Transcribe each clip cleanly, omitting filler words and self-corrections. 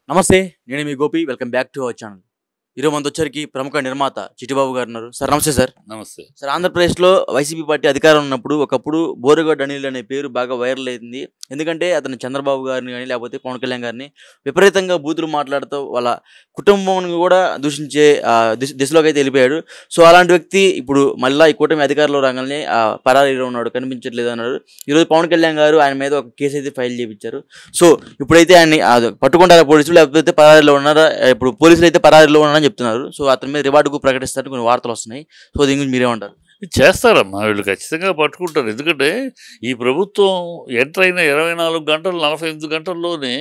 నమస్తే. నేను మీ Gopi. Welcome back to our channel. ఈరోజు మనతో వచ్చరికి ప్రముఖ నిర్మాత చిట్టిబాబు గారు ఉన్నారు. సార్ నమస్తే సార్. నమస్తే సార్, ఆంధ్రప్రదేశ్లో వైసీపీ పార్టీ అధికారం ఉన్నప్పుడు ఒకప్పుడు బోరుగడ్డ అనిల్ అనే పేరు బాగా వైరల్ అయింది. ఎందుకంటే అతను చంద్రబాబు గారిని కానీ లేకపోతే పవన్ కళ్యాణ్ గారిని విపరీతంగా బూతులు మాట్లాడుతూ వాళ్ళ కుటుంబం కూడా దూషించే దిశలోకి అయితే వెళ్ళిపోయాడు. సో అలాంటి వ్యక్తి ఇప్పుడు మళ్ళీ ఈ కూటమి అధికారంలో రాగానే పరారీలో ఉన్నాడు, కనిపించట్లేదు అన్నాడు. ఈరోజు పవన్ కళ్యాణ్ గారు ఆయన మీద ఒక కేసు అయితే ఫైల్ చేయించారు. సో ఇప్పుడైతే ఆయన్ని పట్టుకుంటారా పోలీసులు, లేకపోతే పరారీలో ఉన్నారా? ఇప్పుడు పోలీసులు అయితే పరారీలో ఉన్నారని చెప్తున్నారు. సో అతని మీద రివార్డుకు ప్రకటిస్తారు కొన్ని వార్తలు వస్తున్నాయి. సో దీని గురించి మీరేమంటారు? చేస్తారమ్మా, వీళ్ళు ఖచ్చితంగా పట్టుకుంటారు. ఎందుకంటే ఈ ప్రభుత్వం ఎంటర్ అయిన 24 గంటలు 48 గంటల్లోనే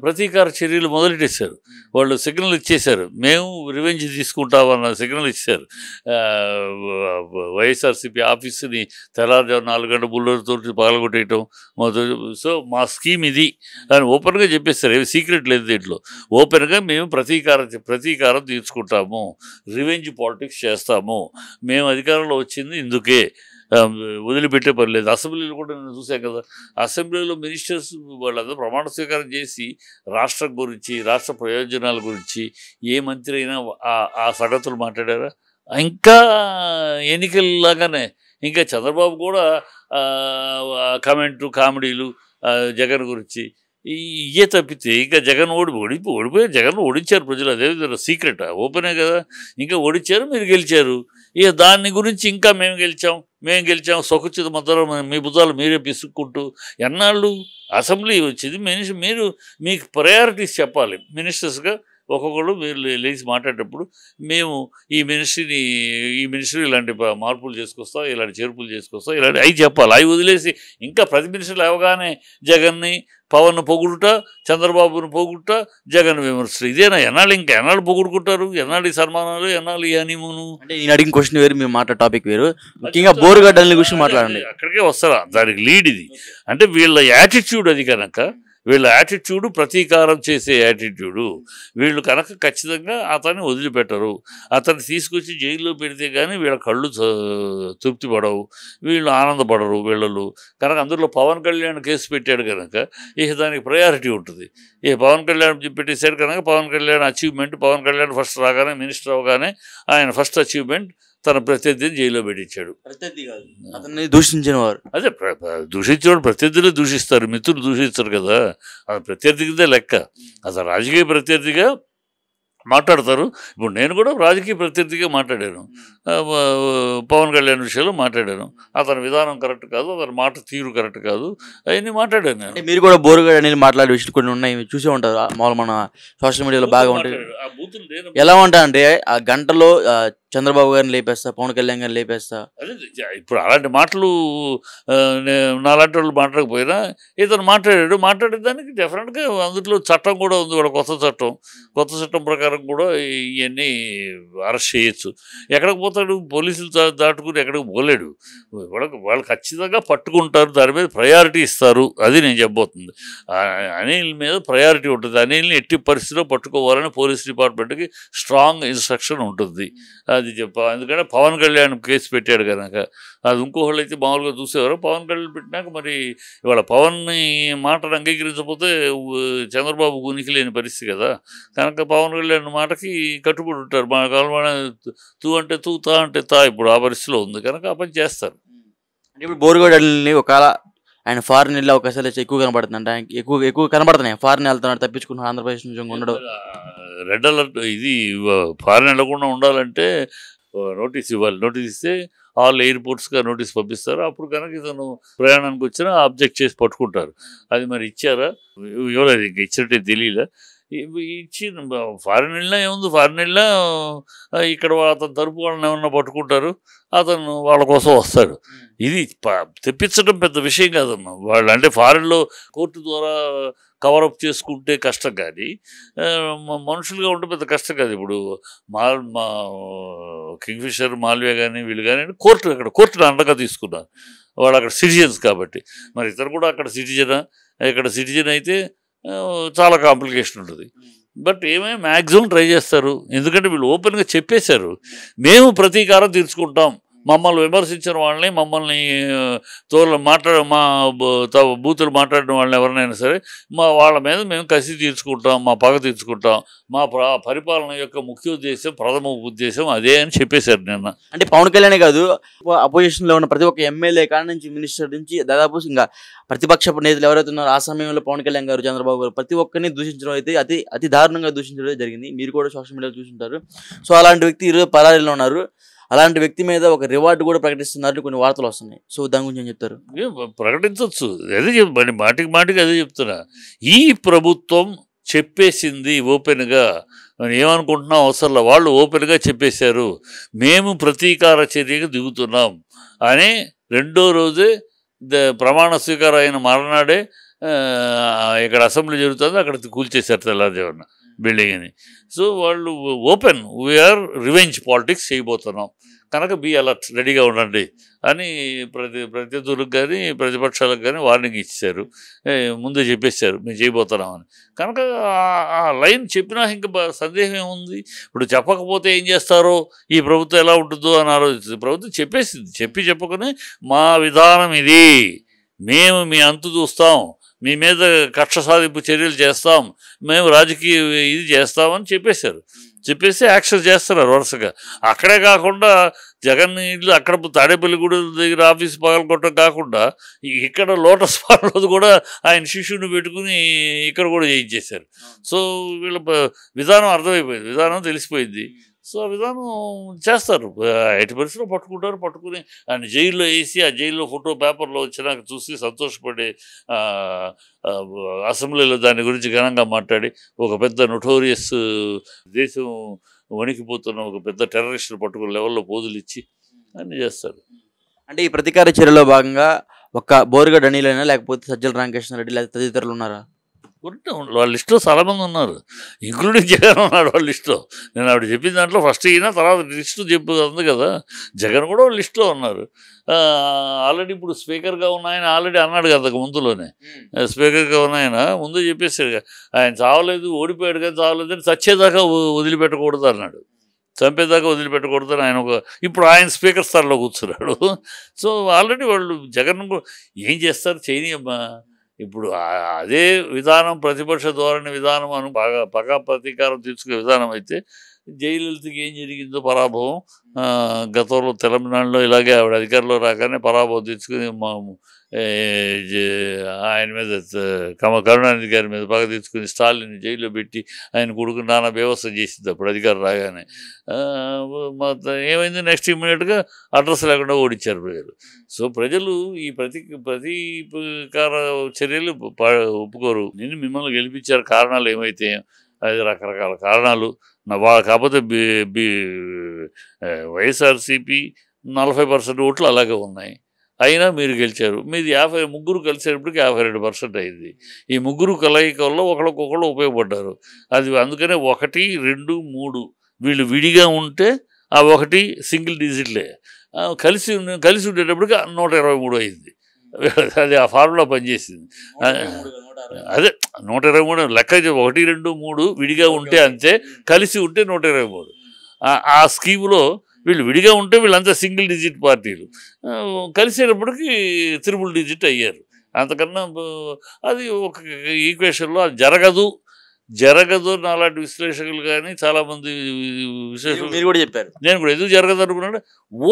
ప్రతీకార చర్యలు మొదలెట్టేశారు. వాళ్ళు సిగ్నల్ ఇచ్చేశారు, మేము రివెంజ్ తీసుకుంటామన్న సిగ్నల్ ఇచ్చారు. వైఎస్ఆర్సీపీ ఆఫీసుని తెల్లారుజాము 4 గంటల బుల్లర్తో పగలగొట్టేయటం మొదలు. సో మా స్కీమ్ ఇది అని ఓపెన్గా చెప్పేస్తారు. ఏమి సీక్రెట్ లేదు దీంట్లో. ఓపెన్గా మేము ప్రతీకారం తీర్చుకుంటాము, రివెంజ్ పాలిటిక్స్ చేస్తాము, మేము అధికారంలో వచ్చింది ఇందుకే, వదిలిపెట్టే పని లేదు. అసెంబ్లీలో కూడా నేను చూశాను కదా, అసెంబ్లీలో మినిస్టర్స్ వాళ్ళందరూ ప్రమాణ స్వీకారం చేసి రాష్ట్రం గురించి, రాష్ట్ర ప్రయోజనాల గురించి ఏ మంత్రి అయినా ఆ సంగతులు మాట్లాడారా? ఇంకా ఎన్నికల్లాగానే ఇంకా చంద్రబాబు కూడా కామెడీలు జగన్ గురించి ఇవే తప్పితే ఇంకా జగన్ ఓడిపోయి జగన్ ఓడించారు ప్రజలు. అదే సీక్రెట్ ఓపెనే కదా. ఇంకా ఓడించారు, మీరు గెలిచారు. ఇక దాని గురించి ఇంకా మేము గెలిచాం సొకుచిత మొత్తం మీ బుద్ధాలు మీరే పిసుక్కుంటూ ఎన్నాళ్ళు అసెంబ్లీ వచ్చింది. మీరు మీకు ప్రయారిటీస్ చెప్పాలి. మినిస్టర్స్గా ఒక్కొక్కళ్ళు మీరు లేచి మాట్లాడేటప్పుడు మేము ఈ మినిస్ట్రీ ఇలాంటి మార్పులు చేసుకొస్తాం, ఇలాంటి చేర్పులు చేసుకొస్తాం, ఇలాంటి అవి చెప్పాలి. అవి వదిలేసి ఇంకా ప్రతి మినిస్టర్లు అవగానే జగన్ని పవన్ పొగుడుట, చంద్రబాబును పొగుడుట, జగన్ విమర్శలు. ఇదేనా ఎన్నాళ్ళు పొగుడుకుంటారు? ఎన్నాళ్ళు ఈ సన్మానాలు, ఎన్నాళ్ళు ఈ హనీమూను? అంటే నేను అడిగిన క్వశ్చన్ వేరు, మేము మాట్లాడే టాపిక్ వేరు. ముఖ్యంగా బోరుగడ్డ గురించి మాట్లాడండి. అక్కడికే వస్తారా? దానికి లీడ్ ఇది. అంటే వీళ్ళ యాటిట్యూడ్ అది కనుక, వీళ్ళ యాటిట్యూడు ప్రతీకారం చేసే యాటిట్యూడు. వీళ్ళు కనుక ఖచ్చితంగా అతన్ని వదిలిపెట్టరు. అతన్ని తీసుకొచ్చి జైల్లో పెడితే కానీ వీళ్ళ కళ్ళు తృప్తి పడవు, వీళ్ళు ఆనందపడరు వీళ్ళు కనుక. అందులో పవన్ కళ్యాణ్ కేసు పెట్టాడు కనుక ఇక దానికి ప్రయారిటీ ఉంటుంది. ఇక పవన్ కళ్యాణ్ పెట్టేశాడు కనుక పవన్ కళ్యాణ్ అచీవ్మెంట్, పవన్ కళ్యాణ్ ఫస్ట్ రాగానే మినిస్టర్ అవగానే ఆయన ఫస్ట్ అచీవ్మెంట్ తన ప్రత్యర్థిని జైల్లో పెట్టించాడు. అతన్ని దూషించిన వారు అదే దూషించేవాడు ప్రత్యర్థులే దూషిస్తారు, మిత్రులు దూషిస్తారు కదా. అది ప్రత్యర్థి కిందే లెక్క. అసలు రాజకీయ ప్రత్యర్థిగా మాట్లాడతారు. ఇప్పుడు నేను కూడా రాజకీయ ప్రత్యర్థిగా మాట్లాడాను, పవన్ కళ్యాణ్ విషయంలో మాట్లాడాను. అతని విధానం కరెక్ట్ కాదు, అతని మాట తీరు కరెక్ట్ కాదు, అవన్నీ మాట్లాడాను నేను. మీరు కూడా బోరుగడ్డ అనేది మాట్లాడే విషయాలు కొన్ని ఉన్నాయి, చూసే ఉంటారు. మామూలు మన సోషల్ మీడియాలో బాగా ఉంటాయి. ఎలా ఉంటాయంటే ఆ గంటలో చంద్రబాబు గారిని లేపేస్తా, పవన్ కళ్యాణ్ గారిని లేపేస్తా. అదే ఇప్పుడు అలాంటి మాటలు నాలాంటి వాళ్ళు మాట్లాడకపోయినా ఇతను మాట్లాడేదానికి డెఫినెట్గా అందులో చట్టం కూడా ఉంది. కూడా కొత్త చట్టం ప్రకారం కూడా ఇవన్నీ అరెస్ట్ చేయొచ్చు. ఎక్కడికి పోతాడు? పోలీసులు దాటుకుని ఎక్కడికి పోలేడు. వాళ్ళు ఖచ్చితంగా పట్టుకుంటారు, దాని మీద ప్రయారిటీ ఇస్తారు. అది నేను చెప్పబోతుంది. అనిల్ మీద ప్రయారిటీ ఉంటుంది. అనిల్ని ఎట్టి పరిస్థితిలో పట్టుకోవాలని పోలీస్ డిపార్ట్మెంట్కి స్ట్రాంగ్ ఇన్స్ట్రక్షన్ ఉంటుంది. అది ఎందుకంటే పవన్ కళ్యాణ్ కేసు పెట్టాడు కనుక. అది ఇంకోళ్ళు అయితే మామూలుగా చూసేవారు. పవన్ కళ్యాణ్ పెట్టినాక మరి ఇవాళ పవన్ని మాటను అంగీకరించకపోతే చంద్రబాబు ఉనికి లేని పరిస్థితి కదా. కనుక పవన్ కళ్యాణ్ మాటకి కట్టుబడి ఉంటారు. మా కాలం తూ అంటే తూ, తా అంటే తా. ఇప్పుడు ఆ పరిస్థితిలో ఉంది కనుక ఆ పని చేస్తారు. అంటే ఇప్పుడు బోరుగడ్డని ఒకవేళ ఆయన ఫారెన్ వెళ్ళే అవకాశాలు ఎక్కువ కనబడుతుంది. అంటే ఎక్కువ కనబడుతున్నాయి. ఫారెన్ వెళ్తున్నాడు, తప్పించుకుంటున్నాడు, ఆంధ్రప్రదేశ్ నుంచి ఉండడం. రెడ్ అలర్ట్ ఇది. ఫారెన్ వెళ్ళకుండా ఉండాలంటే నోటీస్ ఇవ్వాలి. నోటీస్ ఇస్తే ఆల్ ఎయిర్పోర్ట్స్గా నోటీస్ పంపిస్తారు. అప్పుడు కనుక ఇతను ప్రయాణానికి వచ్చినా అబ్జెక్ట్ చేసి పట్టుకుంటారు. అది మరి ఇచ్చారా? ఇవ్వలేదు. ఇంకా ఇచ్చినట్టే తెలియలే. ఇచ్చి ఫారెన్ వెళ్ళినా ఏముంది, ఫారెన్ వెళ్ళినా ఇక్కడ అతను తరపు వాళ్ళని ఏమన్నా పట్టుకుంటారు, అతను వాళ్ళ కోసం వస్తాడు. ఇది తెప్పించడం పెద్ద విషయం కాదమ్మా. వాళ్ళు అంటే ఫారెన్లో కోర్టు ద్వారా కవరప్ చేసుకుంటే కష్టం, కానీ మనుషులుగా ఉంటే పెద్ద కష్టం కాదు. ఇప్పుడు మా కింగ్ఫిషర్, మాల్వియా కానీ వీళ్ళు కానీ కోర్టును అండగా తీసుకున్నారు. వాళ్ళు అక్కడ సిటిజన్స్ కాబట్టి. మరి ఇతను కూడా అక్కడ సిటిజనా? ఇక్కడ సిటిజన్ అయితే చాలా కాంప్లికేషన్ ఉంటుంది. బట్ మ్యాక్సిమం ట్రై చేస్తారు. ఎందుకంటే వీళ్ళు ఓపెన్గా చెప్పేశారు, మేము ప్రతీకారం తీర్చుకుంటాం, మమ్మల్ని విమర్శించిన వాళ్ళని, మమ్మల్ని మా బూతులు మాట్లాడిన వాళ్ళని ఎవరినైనా సరే వాళ్ళ మీద మేము కసి తీర్చుకుంటాం, మా పగ తీర్చుకుంటాం, మా పరిపాలన యొక్క ముఖ్య ఉద్దేశం, ప్రథమ ఉద్దేశం అదే అని చెప్పేశారు నిన్న. అంటే పవన్ కళ్యాణే కాదు, అపోజిషన్లో ఉన్న ప్రతి ఒక్క ఎమ్మెల్యే కాడ నుంచి మినిస్టర్ నుంచి దాదాపు ఇంకా ప్రతిపక్ష నేతలు ఎవరైతే ఉన్నారో ఆ సమయంలో పవన్ కళ్యాణ్ గారు, చంద్రబాబు గారు ప్రతి ఒక్కరిని దూషించడం అయితే అతి దారుణంగా దూషించడం జరిగింది. మీరు కూడా సోషల్ మీడియాలో చూసుంటారు. సో అలాంటి వ్యక్తి ఈరోజు పరారీలో ఉన్నారు. అలాంటి వ్యక్తి మీద ఒక రివార్డు కూడా ప్రకటిస్తున్నారు కొన్ని వార్తలు వస్తున్నాయి. సో దాని గురించి ఏం చెప్తారు? ప్రకటించవచ్చు, అదే మాటికి మాటికి అదే చెప్తున్నా. ఈ ప్రభుత్వం చెప్పేసింది ఓపెన్గా, ఏమనుకుంటున్నాం అవసరంలో, వాళ్ళు ఓపెన్గా చెప్పేశారు మేము ప్రతీకార చర్యకు దిగుతున్నాం అని. రెండో రోజే ప్రమాణ స్వీకారం అయిన మరణాడే ఇక్కడ అసెంబ్లీ జరుగుతుంది, అక్కడ కూల్చేశారు తెల్లారుజామున బిల్డింగ్ని. సో వాళ్ళు ఓపెన్, వీఆర్ రివెంజ్ పాలిటిక్స్ చేయబోతున్నాం కనుక బీ అలర్ట్, రెడీగా ఉండండి అని ప్రత్యర్థులకు కానీ ప్రతిపక్షాలకు కానీ వార్నింగ్ ఇచ్చారు, ముందే చెప్పేశారు మేము చేయబోతున్నామని. కనుక ఆ లైన్ చెప్పినా ఇంకా సందేహం ఏముంది? ఇప్పుడు చెప్పకపోతే ఏం చేస్తారో, ఈ ప్రభుత్వం ఎలా ఉంటుందో అని ఆలోచిస్తుంది. ప్రభుత్వం చెప్పేసింది, చెప్పకుని మా విధానం ఇది, మేము మీ అంతు చూస్తాం, మీ మీద కక్ష సాధింపు చర్యలు చేస్తాం, మేము రాజకీయ ఇది చేస్తామని చెప్పేసి యాక్షన్ చేస్తున్నారు వరుసగా. అక్కడే కాకుండా జగన్ ఇల్లు అక్కడ తాడేపల్లిగూడ దగ్గర ఆఫీస్ పగలగొట్టడం కాకుండా ఇక్కడ లోటస్ పాండ్లో కూడా ఆయన శిష్యుని పెట్టుకుని ఇక్కడ కూడా చేయించేశారు. సో వీళ్ళ విధానం అర్థమైపోయింది, విధానం తెలిసిపోయింది. సో ఆ విధానం చేస్తారు, ఎట్టి పరిస్థితిలో పట్టుకుని ఆయన జైల్లో వేసి ఆ జైల్లో ఫోటో పేపర్లో వచ్చినాక చూసి సంతోషపడే అసెంబ్లీలో దాని గురించి ఘనంగా మాట్లాడి ఒక పెద్ద నొటోరియస్ దేశం వణికిపోతున్న ఒక పెద్ద టెర్రరిస్టులు పట్టుకునే లెవెల్లో పోజులు ఇచ్చి అన్నీ చేస్తారు. అంటే ఈ ప్రతీకార చర్యలో భాగంగా ఒక బోరుగడ్డ అనిలైనా లేకపోతే సజ్జల రామకృష్ణారెడ్డి లేకపోతే తదితరులు ఉన్నారా? వాళ్ళ లిస్టులో చాలామంది ఉన్నారు, ఇంక్లూడింగ్ జగన్ ఉన్నాడు వాళ్ళ లిస్టులో. నేను ఆవిడ చెప్పిన దాంట్లో ఫస్ట్ అయినా తర్వాత లిస్టు చెప్పుతుంది కదా, జగన్ కూడా లిస్టులో ఉన్నారు. ఆల్రెడీ ఇప్పుడు స్పీకర్గా ఉన్నాయని ఆల్రెడీ అన్నాడు కదా ముందులోనే, స్పీకర్గా ఉన్నాయన ముందు చెప్పేసాడు ఆయన చావలేదు, ఓడిపోయాడు కానీ చావలేదు అని చచ్చేదాకా వదిలిపెట్టకూడదు అన్నాడు, చంపేదాకా వదిలిపెట్టకూడదు అని ఆయన ఇప్పుడు ఆయన స్పీకర్ స్థానంలో కూర్చున్నాడు. సో ఆల్రెడీ వాళ్ళు జగన్ ఏం చేస్తారు చేయనియమ్మా. ఇప్పుడు అదే విధానం ప్రతిపక్ష ధోరణి విధానం అని పగా ప్రతీకారం తీసుకునే విధానం అయితే జయలలితకి ఏం జరిగిందో పరాభవం, గతంలో తెలంగాణలో ఇలాగే ఆవిడ అధికారంలో రాగానే పరాభవం తీసుకుని ఆయన మీద కరుణానిధి గారి మీద పగ తీసుకుని స్టాలిన్ జైల్లో పెట్టి ఆయన కొడుకు నానా వ్యవస్థ చేసింది అప్పుడు అధికారం రాగానే. ఏమైంది, నెక్స్ట్ ఇమ్మీడియట్గా అడ్రస్ లేకుండా ఓడించారు ప్రజలు. సో ప్రజలు ఈ ప్రతీకార చర్యలు ఒప్పుకోరు. నేను మిమ్మల్ని గెలిపించారు, కారణాలు ఏమైతే అది రకరకాల కారణాలు. కాకపోతే వైఎస్ఆర్సీపీ 40% ఓట్లు అలాగే ఉన్నాయి, అయినా మీరు గెలిచారు. మీది 53 కలిసేటప్పటికి 52% అయింది. ఈ ముగ్గురు కలయిక వల్ల ఒకళ్ళకొకళ్ళు ఉపయోగపడ్డారు. అది అందుకనే 1, 2, 3 వీళ్ళు విడిగా ఉంటే ఆ 1 సింగిల్ డిజిట్లే, కలిసి ఉండేటప్పటికి 123 అయింది. అది ఆ ఫార్ములా పనిచేసింది. అదే 123 లెక్క 1, 2, 3 విడిగా ఉంటే అంతే, కలిసి ఉంటే 123. ఆ స్కీములో వీళ్ళు విడిగా ఉంటే వీళ్ళంతా సింగిల్ డిజిట్ పార్టీలు, కలిసేటప్పటికి త్రిబుల్ డిజిట్ అయ్యారు. అంతకన్నా అది ఒక ఈక్వేషన్లో అది జరగదు అలాంటి విశ్లేషకులు కానీ చాలామంది విశ్లేషకులు కూడా చెప్పారు. నేను కూడా ఎందుకు జరగదు అనుకున్నాను,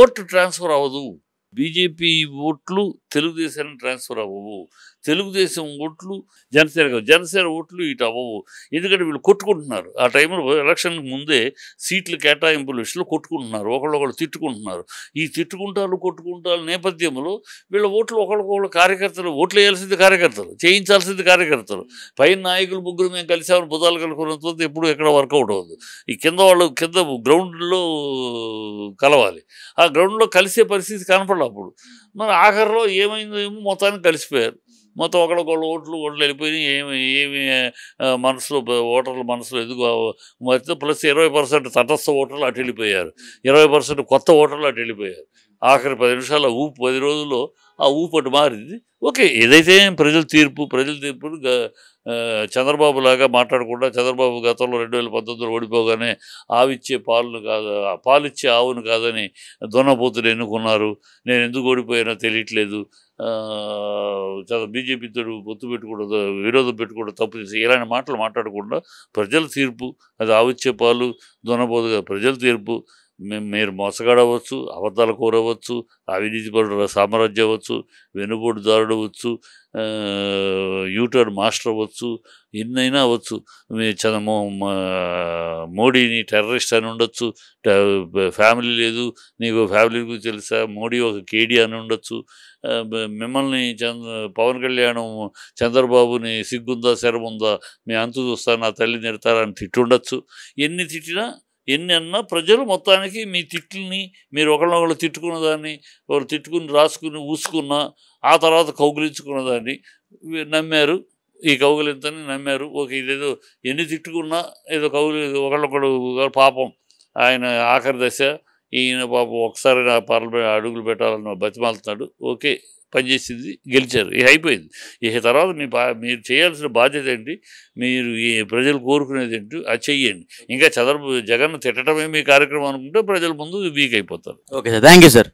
ఓటు ట్రాన్స్ఫర్ అవ్వదు. బీజేపీ ఓట్లు తెలుగుదేశానికి ట్రాన్స్ఫర్ అవ్వవు, తెలుగుదేశం ఓట్లు జనసేన ఓట్లు ఇటు అవ్వవు. ఎందుకంటే వీళ్ళు కొట్టుకుంటున్నారు. ఆ టైంలో ఎలక్షన్కి ముందే సీట్లు కేటాయింపుల విషయంలో కొట్టుకుంటున్నారు, ఒకళ్ళొకళ్ళు తిట్టుకుంటున్నారు. ఈ కొట్టుకుంటారు నేపథ్యంలో వీళ్ళ ఓట్లు ఒకళ్ళొకళ్ళు కార్యకర్తలు, ఓట్లు వేయాల్సింది కార్యకర్తలు, చేయించాల్సింది కార్యకర్తలు. పైన నాయకులు ముగ్గురు మేము కలిసామని బుధాలు కలుకున్నంత ఎప్పుడు ఎక్కడ వర్కౌట్ అవ్వదు. ఈ కింద గ్రౌండ్లో కలవాలి. ఆ గ్రౌండ్లో కలిసే పరిస్థితి కనపడలేదు. అప్పుడు మరి ఆఖరిలో ఏమైందో ఏమో మొత్తానికి కలిసిపోయారు. మొత్తం ఒకళ్ళొకళ్ళు ఓట్లు వెళ్ళిపోయి ఏమి మనసులో ఓటర్ల మనసులో ఎందుకు మొత్తం ప్లస్ 20% తటస్థ ఓటర్లు అటు వెళ్ళిపోయారు, 20% కొత్త ఓటర్లు అటు వెళ్ళిపోయారు. ఆఖరి 10 నిమిషాల ఊపు, 10 రోజుల్లో ఆ ఊపు అటు మారింది. ఓకే. ఏదైతే ప్రజల తీర్పు, చంద్రబాబు లాగా మాట్లాడకుండా చంద్రబాబు గతంలో 2019లో ఓడిపోగానే ఆవిచ్చే పాలను కాదు పాలిచ్చే ఆవును కాదని దున్నపోతుని ఎన్నుకున్నారు. నేను ఎందుకు ఓడిపోయానో తెలియట్లేదు. బీజేపీతో పొత్తు పెట్టుకోవడం, విరోధం పెట్టుకోవడం తప్పు చేసి ఇలాంటి మాటలు మాట్లాడకుండా ప్రజల తీర్పు, అది ఆవిచ్చే పాలు దున్నపోతు కాదు, ప్రజల తీర్పు. మీరు మోసగాడవచ్చు, అబద్ధాలు కోరవచ్చు, అవినీతిపరుడు సామ్రాజ్యం అవ్వచ్చు, వెనుబోటుదారుడు అవ్వచ్చు, యూటర్న్ మాస్టర్ అవ్వచ్చు, ఎన్నైనా అవ్వచ్చు. మీ మోడీని టెర్రరిస్ట్ అని ఉండొచ్చు, ఫ్యామిలీ లేదు, నీకు ఫ్యామిలీ గురించి తెలుసా, మోడీ ఒక కేడీ అని ఉండొచ్చు. మిమ్మల్ని పవన్ కళ్యాణ్ చంద్రబాబుని సిగ్గుందా శరముందా మీ అంతు చూస్తా నా తల్లి నిడతారని తిట్టుండొచ్చు. ఎన్ని తిట్టినా ఎన్ని అన్నా ప్రజలు మొత్తానికి మీ తిట్లని, మీరు ఒకళ్ళొకళ్ళు తిట్టుకున్న దాన్ని, ఒకరు తిట్టుకుని రాసుకుని ఊసుకున్నా ఆ తర్వాత కౌగిలించుకున్న దాన్ని నమ్మారు. ఈ కౌగిలింతని నమ్మారు. ఓకే, ఇదేదో ఎన్ని తిట్టుకున్నా ఏదో ఒకళ్ళొకడు పాపం ఆయన ఆఖరి దశ, ఈయన పాపం ఒకసారి నా పార్లమెంట్ అడుగులు పెట్టాలని బతిమాలుతున్నాడు. ఓకే, పనిచేసింది, గెలిచారు, ఇక అయిపోయింది. ఇక తర్వాత మీరు చేయాల్సిన బాధ్యత ఏంటి, మీరు ఈ ప్రజలు కోరుకునేది ఏంటి అది చెయ్యండి. ఇంకా జగన్ తిట్టడమే మీ కార్యక్రమం అనుకుంటే ప్రజల ముందు వీక్ అయిపోతారు. Okay sir, thank you sir.